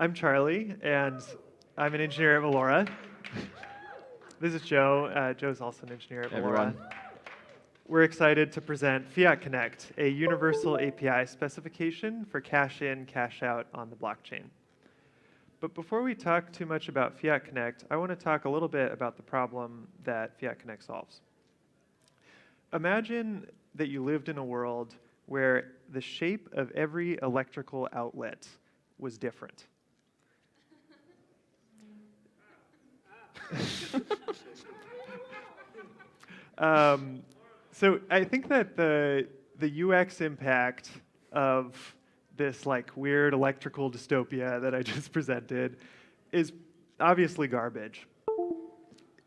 I'm Charlie, and I'm an engineer at Valora. This is Joe. Joe's also an engineer at Hey, Valora. everyone. We're excited to present FiatConnect, a universal API specification for cash-in, cash-out on the blockchain. But before we talk too much about FiatConnect, I want to talk a little bit about the problem that FiatConnect solves. Imagine that you lived in a world where the shape of every electrical outlet was different. So I think that the UX impact of this weird electrical dystopia that I just presented is obviously garbage.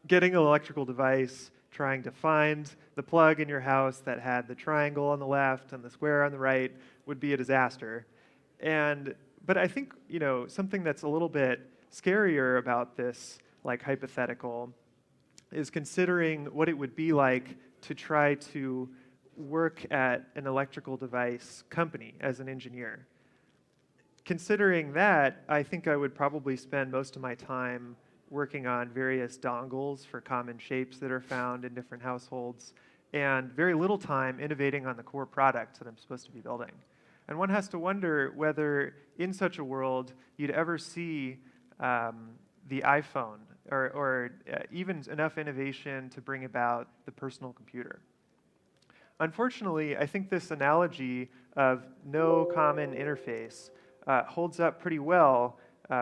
Getting an electrical device, trying to find the plug in your house that had the triangle on the left and the square on the right would be a disaster. But I think something that's a little bit scarier about this hypothetical is considering what it would be like to try to work at an electrical device company as an engineer. Considering that, I think I would probably spend most of my time working on various dongles for common shapes that are found in different households, and very little time innovating on the core product that I'm supposed to be building. And one has to wonder whether in such a world you'd ever see the iPhone or even enough innovation to bring about the personal computer. Unfortunately, I think this analogy of no common interface holds up pretty well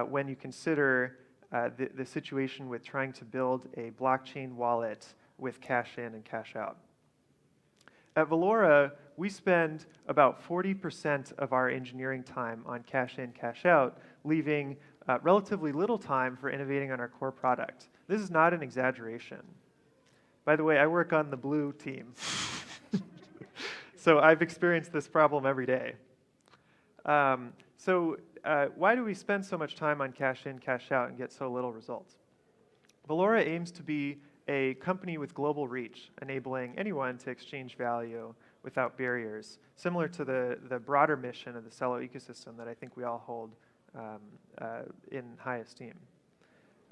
when you consider the situation with trying to build a blockchain wallet with cash in and cash out. At Valora, we spend about 40% of our engineering time on cash in, cash out, leaving relatively little time for innovating on our core product. This is not an exaggeration. By the way, I work on the blue team. So I've experienced this problem every day. Why do we spend so much time on cash in, cash out and get so little results? Valora aims to be a company with global reach, enabling anyone to exchange value without barriers, similar to the broader mission of the Celo ecosystem that I think we all hold in high esteem.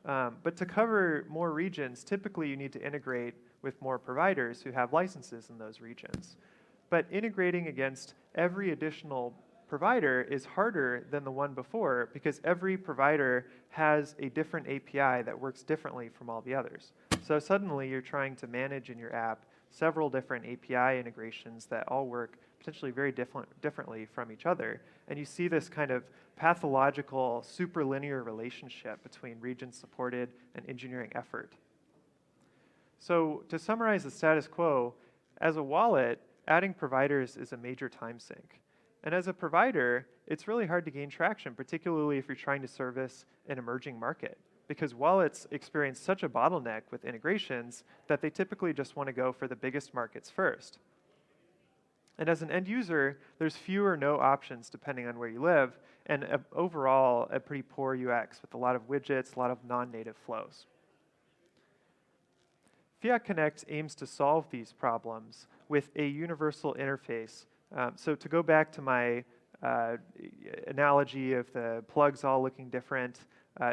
But to cover more regions, typically you need to integrate with more providers who have licenses in those regions. But integrating against every additional provider is harder than the one before because every provider has a different API that works differently from all the others. So suddenly you're trying to manage in your app several different API integrations that all work potentially very differently from each other. And you see this kind of pathological, superlinear relationship between region supported and engineering effort. So to summarize the status quo, as a wallet, adding providers is a major time sink. And as a provider, it's really hard to gain traction, particularly if you're trying to service an emerging market, because wallets experience such a bottleneck with integrations that they typically just want to go for the biggest markets first. And as an end user, there's few or no options depending on where you live, and overall, a pretty poor UX with a lot of widgets, a lot of non-native flows. FiatConnect aims to solve these problems with a universal interface. So to go back to my analogy of the plugs all looking different,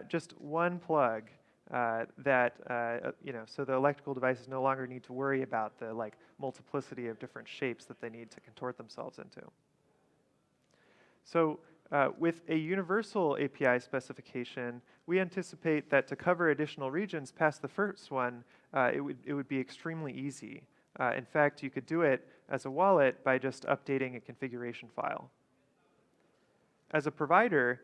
just one plug so the electrical devices no longer need to worry about the multiplicity of different shapes that they need to contort themselves into. So with a universal API specification, we anticipate that to cover additional regions past the first one, it would be extremely easy. In fact, you could do it as a wallet by just updating a configuration file. As a provider,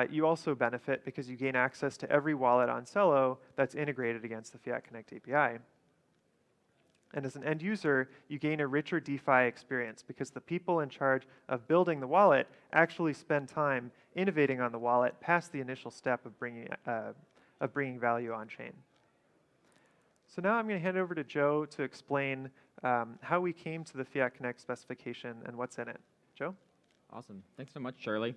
you also benefit because you gain access to every wallet on Celo that's integrated against the FiatConnect API. And as an end user, you gain a richer DeFi experience because the people in charge of building the wallet actually spend time innovating on the wallet past the initial step of bringing value on chain. So now I'm going to hand over to Joe to explain how we came to the FiatConnect specification and what's in it. Joe? Awesome. Thanks so much, Charlie.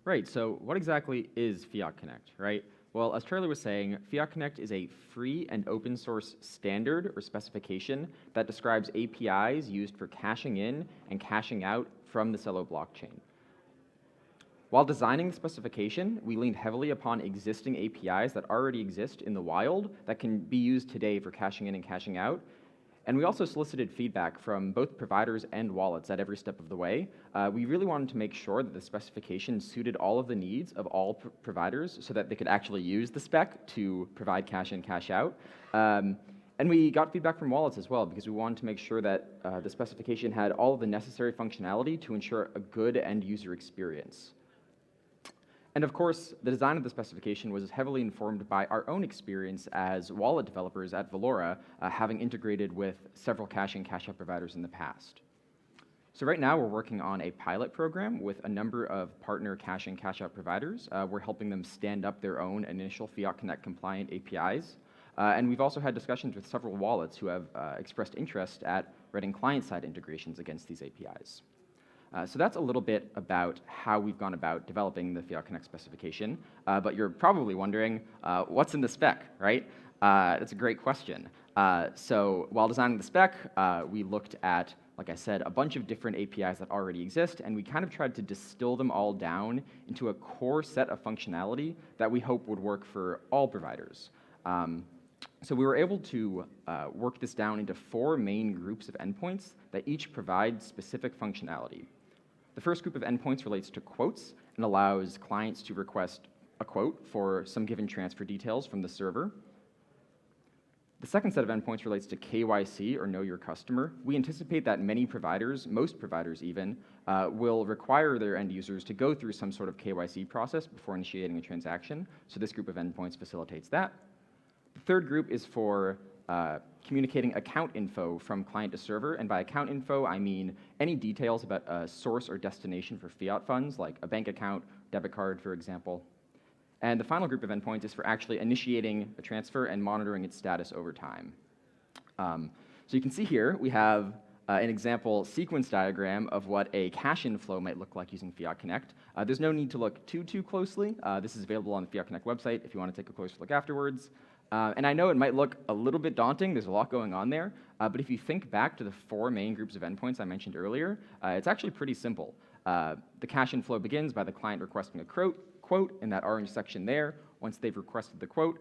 Right, so what exactly is FiatConnect, right? Well, as Charlie was saying, FiatConnect is a free and open source standard or specification that describes APIs used for cashing in and cashing out from the Celo blockchain. While designing the specification, we leaned heavily upon existing APIs that already exist in the wild that can be used today for caching in and caching out. And we also solicited feedback from both providers and wallets at every step of the way. We really wanted to make sure that the specification suited all of the needs of all providers so that they could actually use the spec to provide cache in, cache out. And we got feedback from wallets as well because we wanted to make sure that the specification had all of the necessary functionality to ensure a good end user experience. And of course, the design of the specification was heavily informed by our own experience as wallet developers at Valora, having integrated with several cache and cache out providers in the past. So right now, we're working on a pilot program with a number of partner cache and cache out providers. We're helping them stand up their own initial FiatConnect compliant APIs. And we've also had discussions with several wallets who have expressed interest at writing client-side integrations against these APIs. So that's a little bit about how we've gone about developing the FiatConnect specification. But you're probably wondering, what's in the spec, right? That's a great question. So while designing the spec, we looked at, like I said, a bunch of different APIs that already exist, and we kind of tried to distill them all down into a core set of functionality that we hope would work for all providers. So we were able to work this down into 4 main groups of endpoints that each provide specific functionality. The first group of endpoints relates to quotes and allows clients to request a quote for some given transfer details from the server. The second set of endpoints relates to KYC, or Know Your Customer. We anticipate that many providers, most providers even, will require their end users to go through some sort of KYC process before initiating a transaction, so this group of endpoints facilitates that. The third group is for communicating account info from client to server, and by account info, I mean any details about a source or destination for fiat funds, like a bank account, debit card, for example. And the final group of endpoints is for actually initiating a transfer and monitoring its status over time. So you can see here, we have an example sequence diagram of what a cache inflow might look like using FiatConnect. There's no need to look too closely. This is available on the FiatConnect website if you want to take a closer look afterwards. And I know it might look a little bit daunting, there's a lot going on there, but if you think back to the 4 main groups of endpoints I mentioned earlier, it's actually pretty simple. The cache inflow begins by the client requesting a quote in that orange section there. Once they've requested the quote,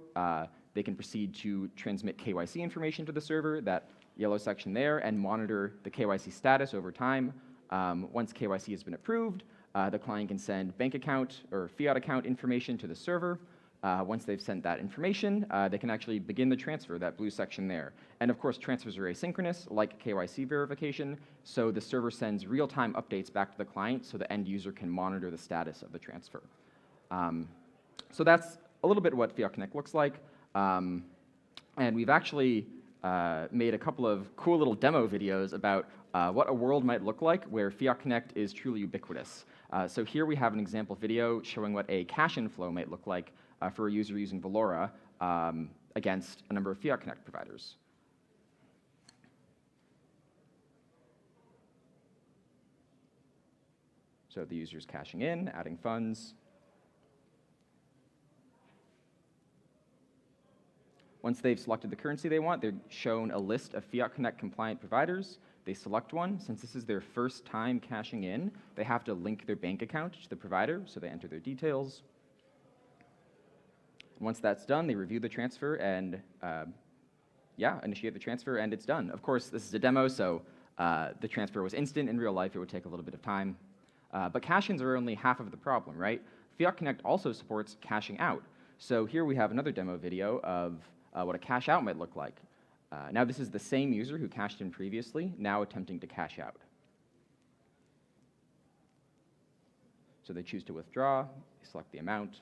they can proceed to transmit KYC information to the server, that yellow section there, and monitor the KYC status over time. Once KYC has been approved, the client can send bank account or fiat account information to the server. Once they've sent that information, they can actually begin the transfer, that blue section there. And of course, transfers are asynchronous, like KYC verification, so the server sends real-time updates back to the client so the end user can monitor the status of the transfer. So that's a little bit what FiatConnect looks like. And we've actually made a couple of cool little demo videos about what a world might look like where FiatConnect is truly ubiquitous. So here we have an example video showing what a cache inflow might look like for a user using Valora against a number of FiatConnect providers. So the user's cashing in, adding funds. Once they've selected the currency they want, they're shown a list of FiatConnect compliant providers. They select one. Since this is their first time cashing in, they have to link their bank account to the provider, so they enter their details. Once that's done, they review the transfer and, initiate the transfer, and it's done. Of course, this is a demo, so the transfer was instant. In real life, it would take a little bit of time. But cash-ins are only half of the problem, right? FiatConnect also supports cashing out. So here we have another demo video of what a cash out might look like. Now this is the same user who cashed in previously, now attempting to cash out. So they choose to withdraw, they select the amount.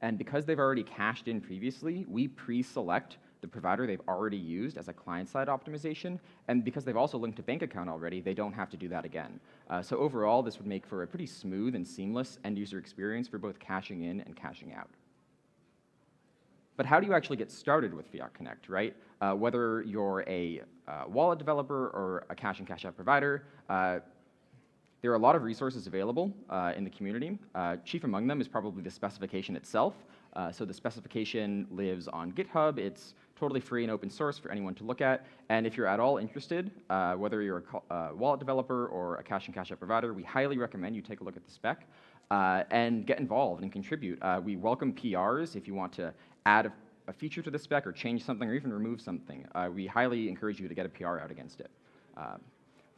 And because they've already cashed in previously, we pre-select the provider they've already used as a client-side optimization. And because they've also linked a bank account already, they don't have to do that again. So overall, this would make for a pretty smooth and seamless end-user experience for both cashing in and cashing out. But how do you actually get started with FiatConnect, right? Whether you're a wallet developer or a cash and cash out provider, there are a lot of resources available in the community. Chief among them is probably the specification itself. So the specification lives on GitHub. It's totally free and open source for anyone to look at. And if you're at all interested, whether you're a wallet developer or a cash and cash out provider, we highly recommend you take a look at the spec. and get involved and contribute. We welcome PRs if you want to add a feature to the spec or change something or even remove something. We highly encourage you to get a PR out against it.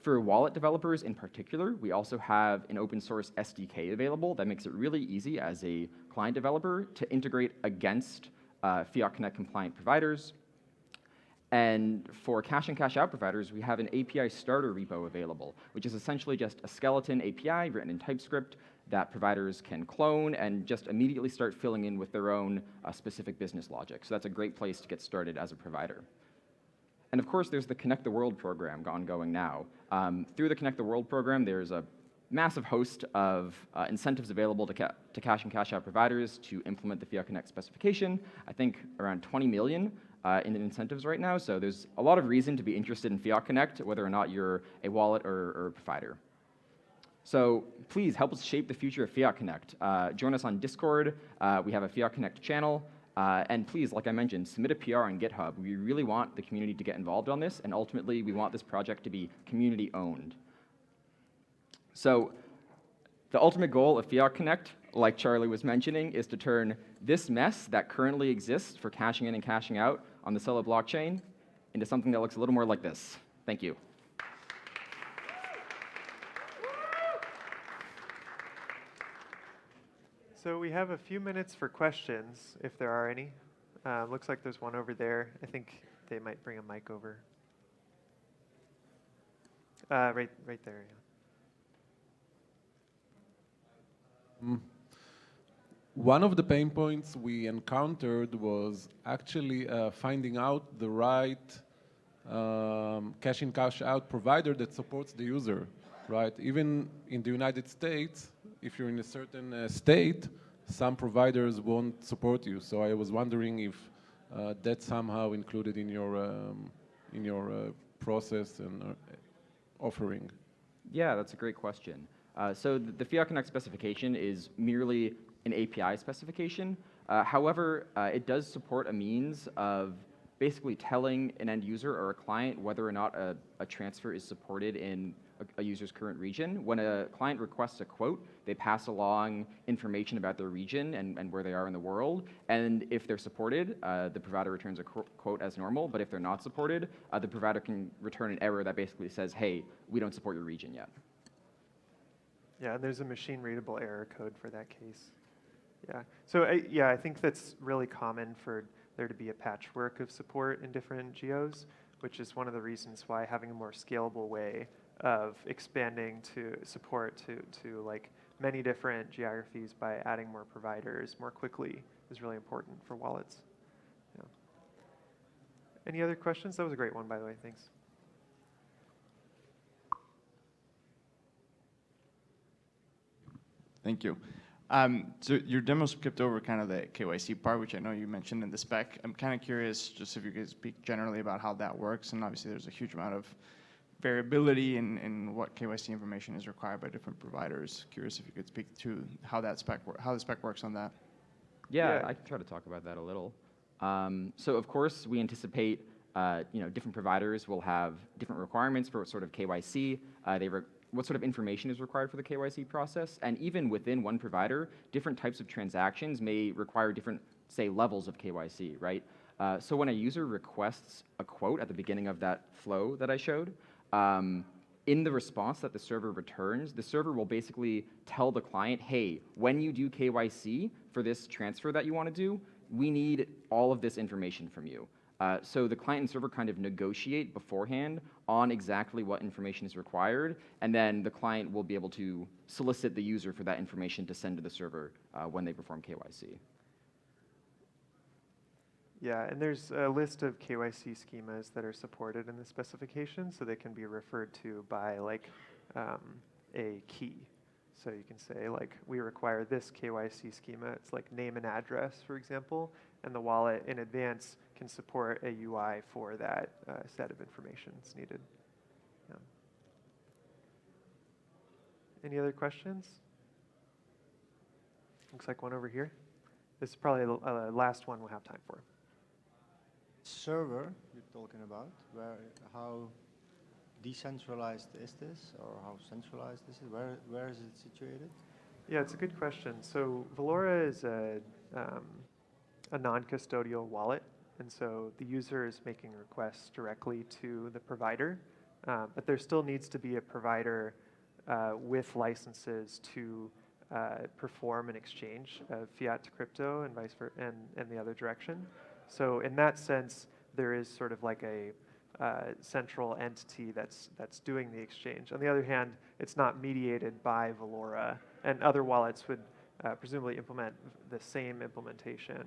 For wallet developers in particular, we also have an open source SDK available that makes it really easy as a client developer to integrate against FiatConnect compliant providers. And for cash and cash out providers, we have an API starter repo available, which is essentially just a skeleton API written in TypeScript that providers can clone and just immediately start filling in with their own specific business logic. So that's a great place to get started as a provider. And of course, there's the Connect the World program ongoing now. Through the Connect the World program, there's a massive host of incentives available to cash and cash out providers to implement the FiatConnect specification. I think around 20 million in incentives right now. So there's a lot of reason to be interested in FiatConnect, whether or not you're a wallet or a provider. So please help us shape the future of FiatConnect. Join us on Discord. We have a FiatConnect channel. And please, like I mentioned, submit a PR on GitHub. We really want the community to get involved on this, and ultimately, we want this project to be community-owned. So the ultimate goal of FiatConnect, like Charlie was mentioning, is to turn this mess that currently exists for cashing in and cashing out on the Celo blockchain into something that looks a little more like this. Thank you. So we have a few minutes for questions, if there are any. Looks like there's one over there. I think they might bring a mic over. Right there. Yeah. One of the pain points we encountered was actually finding out the right cash in, cash out provider that supports the user, right? Even in the United States, if you're in a certain state, some providers won't support you. So I was wondering if that's somehow included in your process and offering. Yeah, that's a great question. So the FiatConnect specification is merely an API specification. However, it does support a means of basically telling an end user or a client whether or not a transfer is supported in a user's current region. When a client requests a quote, they pass along information about their region and where they are in the world. And if they're supported, the provider returns a quote as normal. But if they're not supported, the provider can return an error that basically says, hey, we don't support your region yet. Yeah, and there's a machine-readable error code for that case. Yeah. So I think that's really common for there to be a patchwork of support in different geos, which is one of the reasons why having a more scalable way of expanding to support to like many different geographies by adding more providers more quickly is really important for wallets. Yeah. Any other questions? That was a great one, by the way. Thanks. Thank you. So your demo skipped over kind of the KYC part, which I know you mentioned in the spec. I'm kind of curious just if you could speak generally about how that works. And obviously there's a huge amount of variability in what KYC information is required by different providers. Curious if you could speak to how that how the spec works on that. Yeah, I can try to talk about that a little. So of course, we anticipate different providers will have different requirements for what sort of KYC. What sort of information is required for the KYC process. And even within one provider, different types of transactions may require different, say, levels of KYC, right? So when a user requests a quote at the beginning of that flow that I showed, in the response that the server returns, the server will basically tell the client, hey, when you do KYC for this transfer that you want to do, we need all of this information from you. So the client and server kind of negotiate beforehand on exactly what information is required, and then the client will be able to solicit the user for that information to send to the server when they perform KYC. Yeah, and there's a list of KYC schemas that are supported in the specification, so they can be referred to by like a key. So you can say like, we require this KYC schema. It's like name and address, for example, and the wallet in advance can support a UI for that set of information that's needed. Yeah. Any other questions? Looks like one over here. This is probably the last one we'll have time for. Server you're talking about, how decentralized is this, or how centralized is it? Where is it situated? Yeah, it's a good question. So Valora is a non-custodial wallet, and so the user is making requests directly to the provider, but there still needs to be a provider with licenses to perform an exchange of fiat to crypto and vice versa, and the other direction. So in that sense, there is sort of like a central entity that's doing the exchange. On the other hand, it's not mediated by Valora, and other wallets would presumably implement the same implementation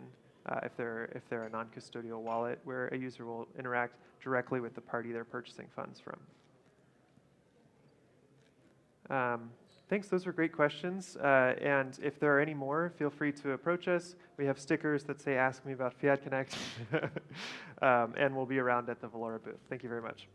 if they're a non-custodial wallet, where a user will interact directly with the party they're purchasing funds from. Thanks, those were great questions. And if there are any more, feel free to approach us. We have stickers that say, "Ask me about FiatConnect," and we'll be around at the Valora booth. Thank you very much.